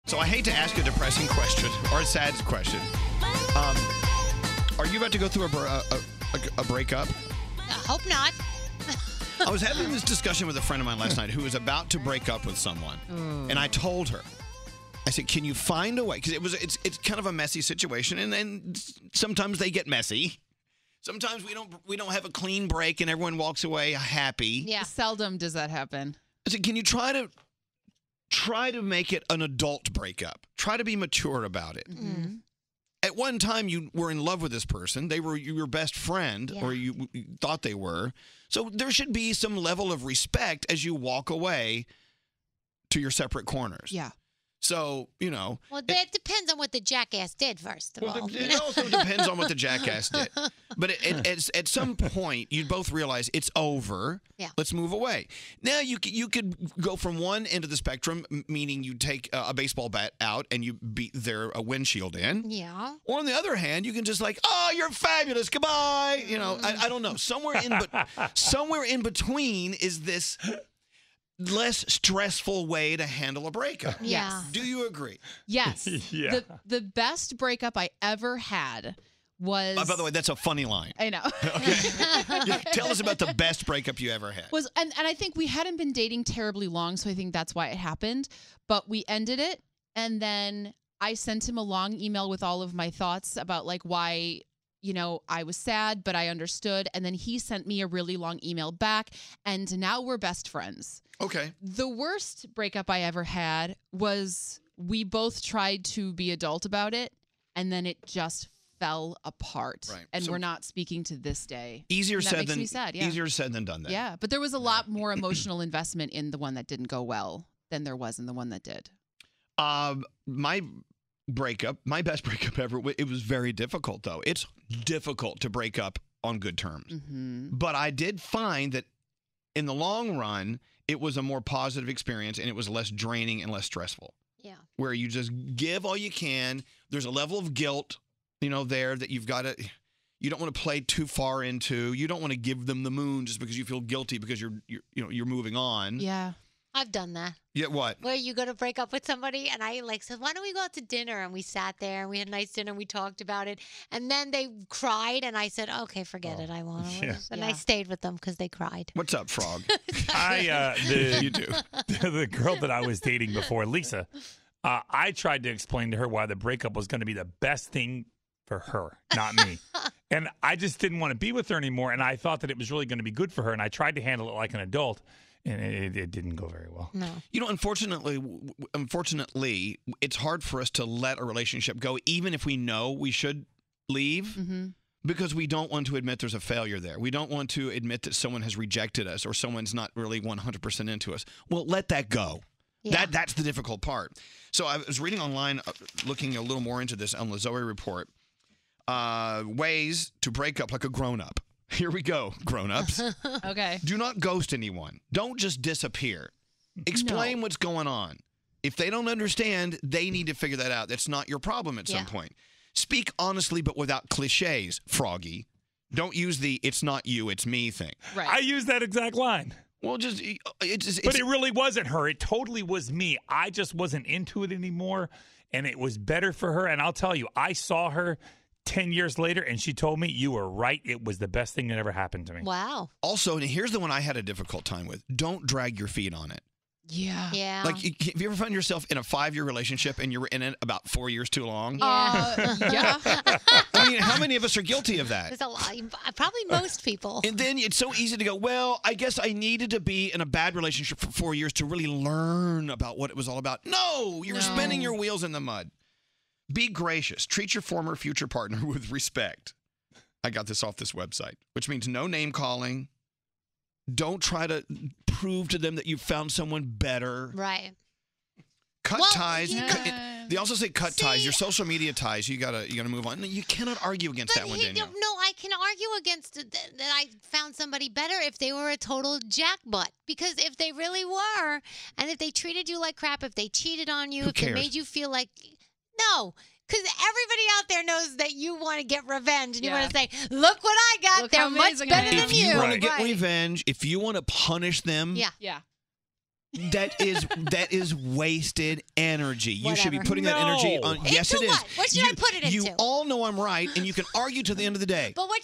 So I hate to ask a depressing question or a sad question. Are you about to go through a breakup? I hope not. I was having this discussion with a friend of mine last night who was about to break up with someone. And I told her, I said, can you find a way? Because it's kind of a messy situation. And then sometimes they get messy. Sometimes we don't have a clean break and everyone walks away happy. Yeah. Seldom does that happen. I said, can you try to make it an adult breakup? Try to be mature about it. Mm-hmm. At one time, you were in love with this person. They were your best friend, or you thought they were. So there should be some level of respect as you walk away to your separate corners. Yeah. So, Well, that depends on what the jackass did, first of all. It also depends on what the jackass did. But at some point, you'd both realize it's over. Yeah. Let's move away. Now, you could go from one end of the spectrum, meaning you take a baseball bat out and you beat their windshield in. Yeah. Or on the other hand, you can just oh, you're fabulous. Goodbye. I don't know. Somewhere in between is this less stressful way to handle a breakup. Yeah. Do you agree? Yes. Yeah. The best breakup I ever had was... By the way, that's a funny line. I know. Okay. Tell us about the best breakup you ever had. And I think we hadn't been dating terribly long, so I think that's why it happened. But we ended it, and then I sent him a long email with all of my thoughts about why... I was sad, but I understood. And then he sent me a really long email back. And now we're best friends. Okay. The worst breakup I ever had was we both tried to be adult about it. And then it just fell apart. Right. And So- we're not speaking to this day. Easier And that said makes than me sad, yeah. easier said than done. Then. Yeah. But there was a lot more emotional investment in the one that didn't go well than there was in the one that did. My best breakup ever. It was very difficult, though. It's difficult to break up on good terms. Mm-hmm. But I did find that in the long run, it was a more positive experience and it was less draining and less stressful. Yeah. Where you just give all you can. There's a level of guilt, there that you've got to. You don't want to play too far into. You don't want to give them the moon just because you feel guilty because you're moving on. Yeah. I've done that. Yeah. What? Where you go to break up with somebody, and I said, why don't we go out to dinner? And we sat there, and we had a nice dinner, and we talked about it. And then they cried, and I said, okay, forget it. I won't. Yeah. And I stayed with them because they cried. What's up, Frog? You do. The girl that I was dating before, Lisa, I tried to explain to her why the breakup was going to be the best thing for her, not me. And I just didn't want to be with her anymore. And I thought that it was really going to be good for her. And I tried to handle it like an adult. And it didn't go very well. No. Unfortunately, it's hard for us to let a relationship go, even if we know we should leave, because we don't want to admit there's a failure there. We don't want to admit that someone has rejected us or someone's not really 100% into us. Well, let that go. Yeah. That's the difficult part. So I was reading online, looking a little more into this on the Zoe Report, ways to break up like a grown-up. Here we go, grown-ups. Okay. Do not ghost anyone. Don't just disappear. Explain what's going on. If they don't understand, they need to figure that out. That's not your problem at some point. Speak honestly, but without cliches, Froggy. Don't use the "it's not you, it's me" thing. Right. I used that exact line. Well, But it really wasn't her. It totally was me. I just wasn't into it anymore, and it was better for her. And I'll tell you, I saw her 10 years later, and she told me, you were right. It was the best thing that ever happened to me. Wow. Also, and here's the one I had a difficult time with. Don't drag your feet on it. Yeah. Yeah. Like, have you ever found yourself in a 5-year relationship and you were in it about 4 years too long? Yeah. I mean, how many of us are guilty of that? There's a lot. Probably most people. And then it's so easy to go, well, I guess I needed to be in a bad relationship for 4 years to really learn about what it was all about. No, you're spinning your wheels in the mud. Be gracious. Treat your former future partner with respect. I got this off this website, which means no name calling. Don't try to prove to them that you found someone better. Right. Cut ties. Yeah. They also say cut ties. Your social media ties. You gotta move on. You cannot argue against that one, Danielle. No, I can argue against it that I found somebody better if they were a total jackbutt. Because if they really were, and if they treated you like crap, if they cheated on you, Who if they cares? made you feel like no. Because everybody out there knows that you want to get revenge. And you want to say, look what I got. Look They're how much amazing I better am. than If you want to Right. get revenge, if you want to punish them, Yeah. That is wasted energy. You should be Whatever. putting that energy on. Yes, Into it is. what? What should I put it You into? all know I'm right, and you can argue to the end of the day. But what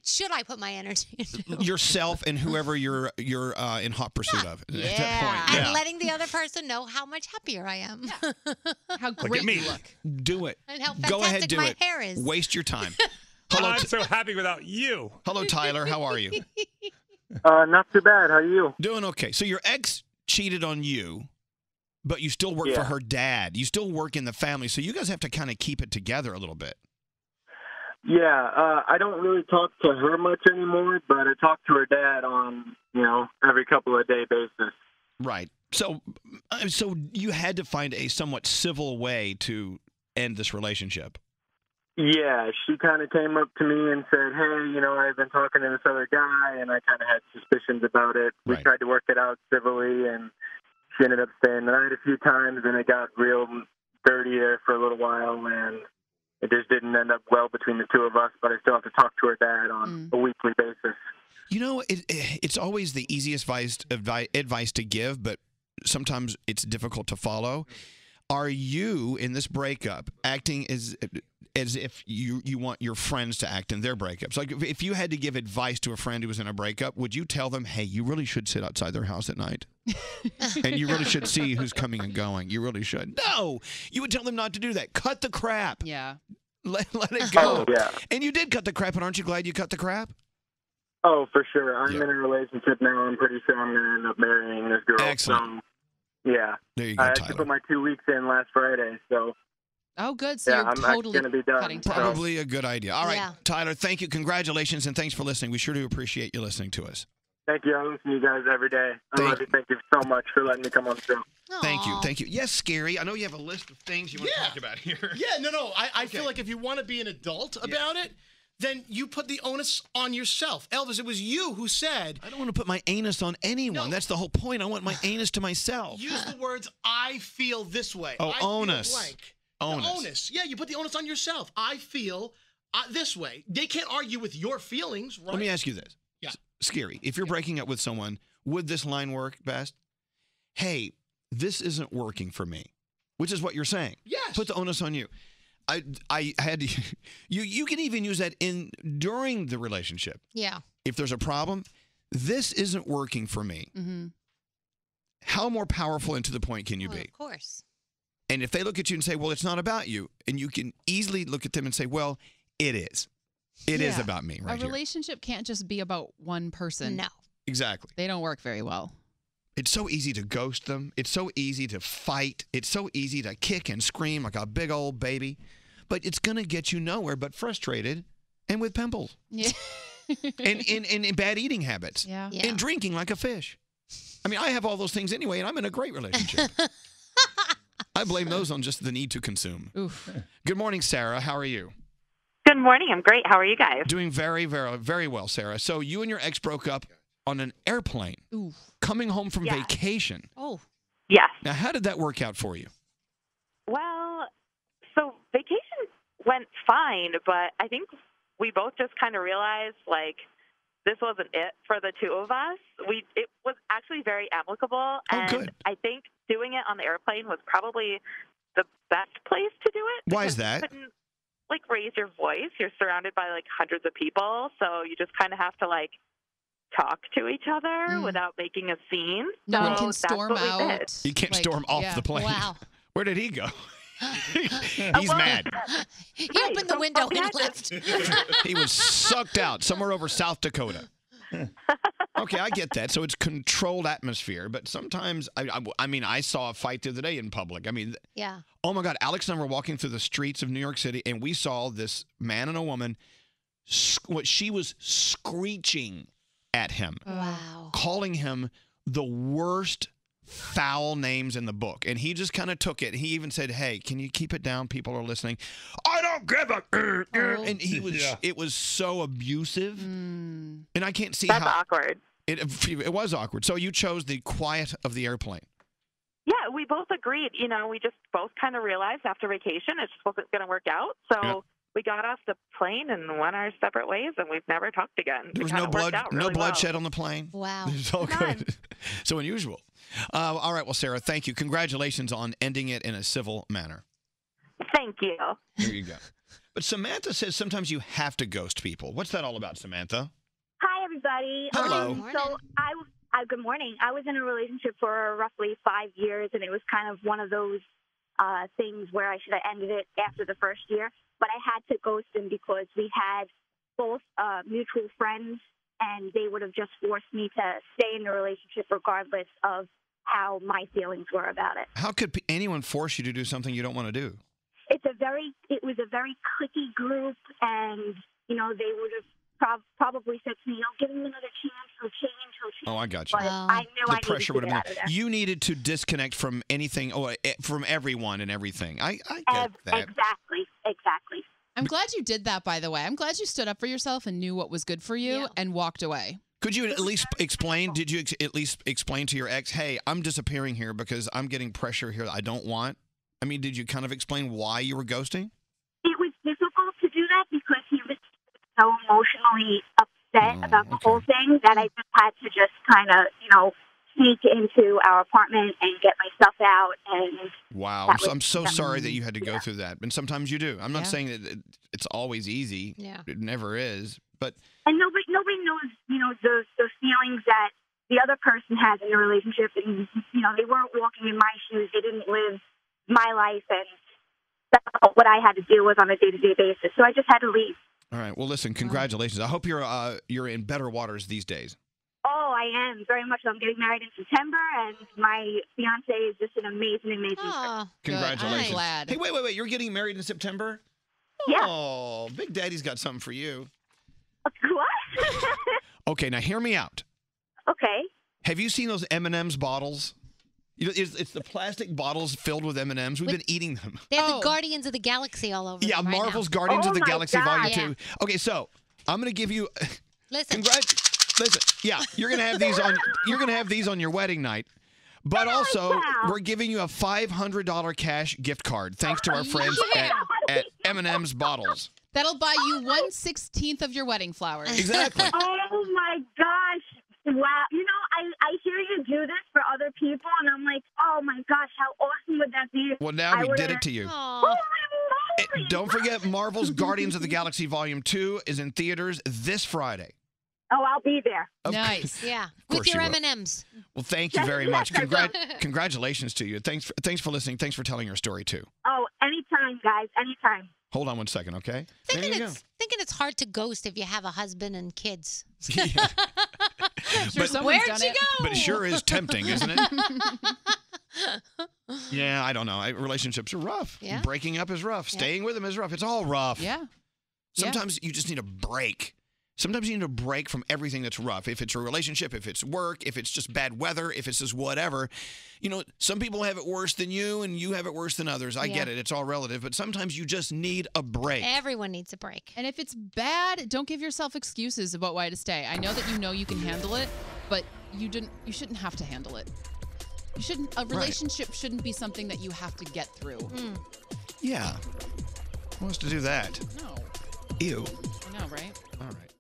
should I put my energy into? Yourself and whoever you're in hot pursuit of at that point. And Yeah. letting the other person know how much happier I am. How Look great at me. you look. Do it. And how Go ahead, fantastic do my it. hair is. Waste your time. I'm so happy without you. Hello, Tyler. How are you? Not too bad. How are you? Doing okay. So your ex cheated on you, but you still work for her dad. You still work in the family, so you guys have to kind of keep it together a little bit. Yeah, I don't really talk to her much anymore, but I talk to her dad on, every couple of day basis. Right. So you had to find a somewhat civil way to end this relationship. Yeah, she kind of came up to me and said, hey, I've been talking to this other guy, and I kind of had suspicions about it. We tried to work it out civilly, and she ended up staying the night a few times, and it got real dirty there for a little while, and it just didn't end up well between the two of us, but I still have to talk to her dad on a weekly basis. It's always the easiest advice to give, but sometimes it's difficult to follow. Are you, in this breakup, acting as if you want your friends to act in their breakups? Like, if you had to give advice to a friend who was in a breakup, would you tell them, hey, you really should sit outside their house at night? And you really should see who's coming and going. You really should. No! You would tell them not to do that. Cut the crap. Yeah. Let it go. Oh, yeah. And you did cut the crap, and aren't you glad you cut the crap? Oh, for sure. I'm in a relationship now. I'm pretty sure I'm going to end up marrying this girl. Excellent. So, yeah. There you go, I actually Tyler. put my 2 weeks in last Friday, so... Oh, good. So Yeah, you're I'm actually totally gonna be done, cutting so- ties. Probably a good idea. All right, Yeah. Tyler, thank you. Congratulations, and thanks for listening. We sure do appreciate you listening to us. Thank you. I listen to you guys every day. I love you. Thank you so much for letting me come on the show. Thank you. Thank you. Yes, Scary. I know you have a list of things you want to talk about here. Yeah, no. I feel like if you want to be an adult about it, then you put the onus on yourself. Elvis, it was you who said... I don't want to put my anus on anyone. That's the whole point. I want my anus to myself. Use the words, I feel this way. Oh, I feel onus. blank. Onus. The onus. Yeah, you put the onus on yourself. I feel this way. They can't argue with your feelings, right? Let me ask you this. Yeah. Scary. If you're breaking up with someone, would this line work best? Hey, this isn't working for me, which is what you're saying. Yes. Put the onus on you. I had to, you can even use that during the relationship. Yeah. If there's a problem, this isn't working for me. Mm-hmm. How more powerful and to the point can you be? Of course. And if they look at you and say, well, it's not about you, and you can easily look at them and say, well, it is. It is Yeah. about me right A here. relationship can't just be about one person. No. Exactly. They don't work very well. It's so easy to ghost them. It's so easy to fight. It's so easy to kick and scream like a big old baby. But it's going to get you nowhere but frustrated and with pimples. Yeah. and bad eating habits. Yeah. And drinking like a fish. I mean, I have all those things anyway, and I'm in a great relationship. I blame those on just the need to consume. Oof. Good morning, Sarah. How are you? Good morning. I'm great. How are you guys? Doing very, very, very well, Sarah. So you and your ex broke up on an airplane Oof. coming home from Yes. vacation. Oh. Yes. Now, how did that work out for you? Well, so vacation went fine, but I think we both just kind of realized, like, this wasn't it for the two of us. It was actually very amicable, and good. I think doing it on the airplane was probably the best place to do it. Why is because that? you couldn't, like, raise your voice. You're surrounded by, like, hundreds of people, so you just kind of have to, like, talk to each other without making a scene. No So one can that's storm what we out. did. You can't Like, storm off yeah. the plane. Wow. Where did he go? He's well, mad. He Right, opened the so window we and had left. He was sucked out somewhere over South Dakota. Okay, I get that. So it's controlled atmosphere, but sometimes, I mean, I saw a fight the other day in public. I mean, Yeah. oh my God, Alex and I were walking through the streets of New York City, and we saw this man and a woman, what she was screeching at him, Wow. calling him the worst foul names in the book. And he just kind of took it. He even said, hey, can you keep it down? People are listening. I don't give a... And he was, it was so abusive. And I can't see That's how... awkward. It was awkward. So you chose the quiet of the airplane. Yeah, we both agreed. You know, we just both kind of realized after vacation it just wasn't going to work out. So we got off the plane and went our separate ways, and we've never talked again. There was It kinda no blood, worked out no really bloodshed well. on the plane. Wow. It's all None. good. So unusual. All right. Well, Sarah, thank you. Congratulations on ending it in a civil manner. Thank you. There you go. But Samantha says sometimes you have to ghost people. What's that all about, Samantha? Hi, everybody. Hello. So good morning. I was in a relationship for roughly 5 years, and it was kind of one of those things where I should have ended it after the first year. But I had to ghost him because we had both mutual friends, and they would have just forced me to stay in the relationship regardless of how my feelings were about it. How could anyone force you to do something you don't want to do? It was a very cliquey group, and they would have probably said to me, give him another chance, he'll change. Oh, I got you. But I knew The I pressure needed would to have get out been. of there. You needed to disconnect from anything, from everyone and everything. I get that. Exactly. I'm glad you did that, by the way. I'm glad you stood up for yourself and knew what was good for you and walked away. Could you at least explain? Did you at least explain to your ex, hey, I'm disappearing here because I'm getting pressure here that I don't want? I mean, did you kind of explain why you were ghosting? It was difficult to do that because he was so emotionally upset about the whole thing that I just had to just kind of, sneak into our apartment and get my stuff out. And wow, I'm so sorry that you had to go through that. And sometimes you do. I'm not saying that it's always easy. Yeah. It never is. But nobody knows, those feelings that the other person has in the relationship. And, they weren't walking in my shoes. They didn't live my life. And that's what I had to deal with on a day-to-day basis. So I just had to leave. all right. Well, listen, congratulations. I hope you're in better waters these days. Oh, I am very much. I'm getting married in September, and my fiance is just an amazing person. Congratulations. I'm glad. Hey, wait. You're getting married in September? Yeah. Oh, Big Daddy's got something for you. What? Okay, now hear me out. Okay. Have you seen those M&M's bottles? It's the plastic bottles filled with M&Ms. We've been eating them. They have the Guardians of the Galaxy all over them right Marvel's now. Guardians of the my Galaxy God. Volume 2. Okay, so I'm going to give you Listen. Listen, yeah, you're going to have these on your wedding night. But also, we're giving you a $500 cash gift card thanks to our friends at M&M's Bottles. That'll buy you 1/16 of your wedding flowers. Exactly. Oh my gosh. Wow. I hear you do this for other people, and I'm like, oh my gosh, how awesome would that be? Well, now we did it to you. Oh, Don't forget, Marvel's Guardians of the Galaxy Volume 2 is in theaters this Friday. Oh, I'll be there. Nice. Yeah. course With your you will. M&Ms. Well, thank you very much. Congratulations to you. Thanks for listening. Thanks for telling your story, too. Oh, anytime, guys. Anytime. Hold on one second, okay? Thinking it's hard to ghost if you have a husband and kids. Sure, someone's Where'd done you it. go? But it sure is tempting, isn't it? Yeah, I don't know. Relationships are rough. Yeah. Breaking up is rough. Staying with them is rough. It's all rough. Yeah. Sometimes you just need a break. Sometimes you need a break from everything that's rough. If it's a relationship, if it's work, if it's just bad weather, if it's just whatever. Some people have it worse than you, and you have it worse than others. I get it. It's all relative. But sometimes you just need a break. Everyone needs a break. And if it's bad, don't give yourself excuses about why to stay. I know that you can handle it, but you shouldn't have to handle it. A relationship shouldn't be something that you have to get through. Yeah. Who wants to do that? No. Ew. I know, right? All right.